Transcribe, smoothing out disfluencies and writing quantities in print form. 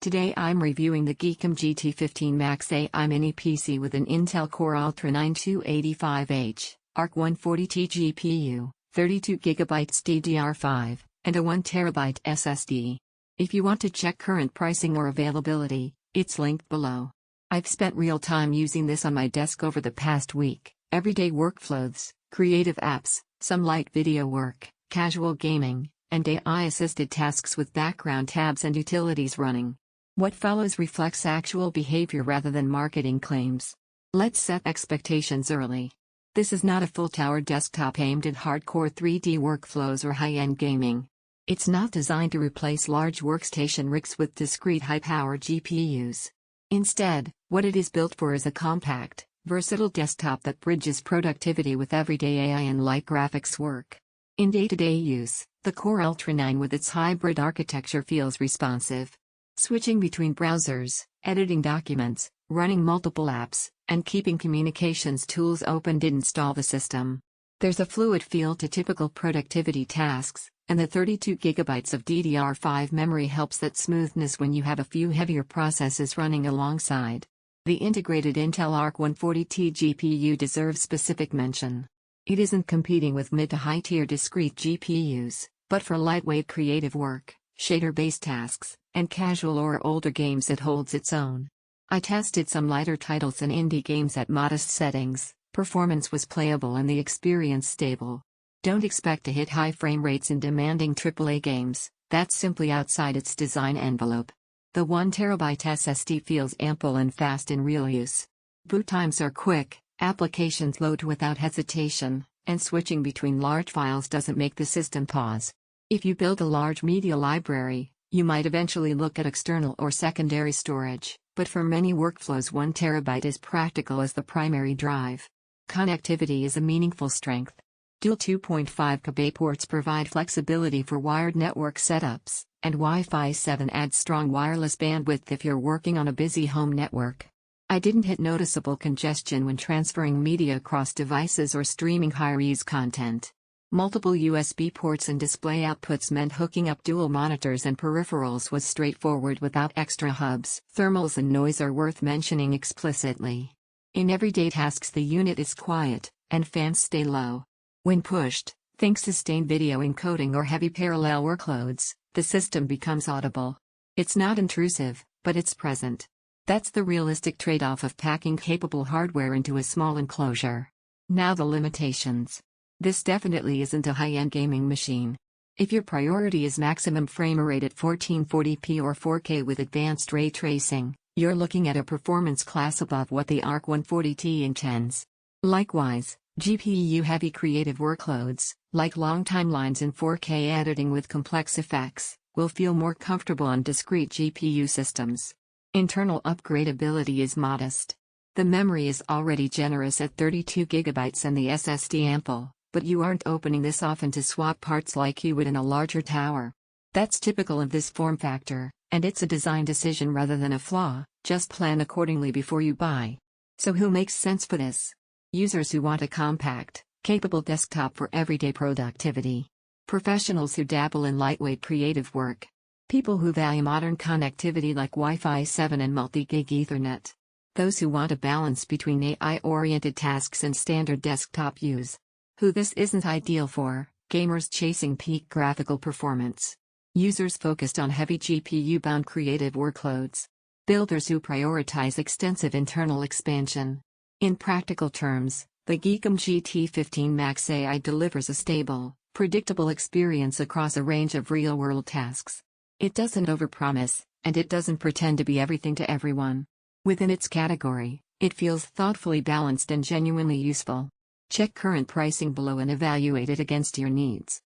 Today I'm reviewing the GEEKOM GT15 Max AI Mini PC with an Intel Core Ultra 9285H, ARC 140T GPU, 32GB DDR5, and a 1TB SSD. If you want to check current pricing or availability, it's linked below. I've spent real time using this on my desk over the past week, everyday workflows, creative apps, some light video work, casual gaming, and AI-assisted tasks with background tabs and utilities running. What follows reflects actual behavior rather than marketing claims. Let's set expectations early. This is not a full-tower desktop aimed at hardcore 3D workflows or high-end gaming. It's not designed to replace large workstation rigs with discrete high-power GPUs. Instead, what it is built for is a compact, versatile desktop that bridges productivity with everyday AI and light graphics work. In day-to-day use, the Core Ultra 9 with its hybrid architecture feels responsive. Switching between browsers, editing documents, running multiple apps, and keeping communications tools open didn't stall the system. There's a fluid feel to typical productivity tasks, and the 32GB of DDR5 memory helps that smoothness when you have a few heavier processes running alongside. The integrated Intel ARC 140T GPU deserves specific mention. It isn't competing with mid to high-tier discrete GPUs, but for lightweight creative work, shader-based tasks, and casual or older games it holds its own. I tested some lighter titles and indie games at modest settings, performance was playable and the experience stable. Don't expect to hit high frame rates in demanding AAA games, that's simply outside its design envelope. The 1TB SSD feels ample and fast in real use. Boot times are quick, applications load without hesitation, and switching between large files doesn't make the system pause. If you build a large media library, you might eventually look at external or secondary storage, but for many workflows 1TB is practical as the primary drive. Connectivity is a meaningful strength. Dual 2.5 GB ports provide flexibility for wired network setups, and Wi-Fi 7 adds strong wireless bandwidth if you're working on a busy home network. I didn't hit noticeable congestion when transferring media across devices or streaming high-res content. Multiple USB ports and display outputs meant hooking up dual monitors and peripherals was straightforward without extra hubs. Thermals and noise are worth mentioning explicitly. In everyday tasks the unit is quiet, and fans stay low. When pushed, think sustained video encoding or heavy parallel workloads, the system becomes audible. It's not intrusive, but it's present. That's the realistic trade-off of packing capable hardware into a small enclosure. Now the limitations. This definitely isn't a high-end gaming machine. If your priority is maximum frame rate at 1440p or 4K with advanced ray tracing, you're looking at a performance class above what the ARC 140T intends. Likewise, GPU-heavy creative workloads, like long timelines in 4K editing with complex effects, will feel more comfortable on discrete GPU systems. Internal upgradability is modest. The memory is already generous at 32GB and the SSD ample. But you aren't opening this often to swap parts like you would in a larger tower. That's typical of this form factor, and it's a design decision rather than a flaw. Just plan accordingly before you buy. So who makes sense for this? Users who want a compact, capable desktop for everyday productivity. Professionals who dabble in lightweight creative work. People who value modern connectivity like Wi-Fi 7 and multi-gig Ethernet. Those who want a balance between AI-oriented tasks and standard desktop use. Who this isn't ideal for: gamers chasing peak graphical performance, users focused on heavy GPU-bound creative workloads, builders who prioritize extensive internal expansion. In practical terms, the GEEKOM GT15 Max AI delivers a stable, predictable experience across a range of real-world tasks. It doesn't overpromise, and it doesn't pretend to be everything to everyone. Within its category, it feels thoughtfully balanced and genuinely useful. Check current pricing below and evaluate it against your needs.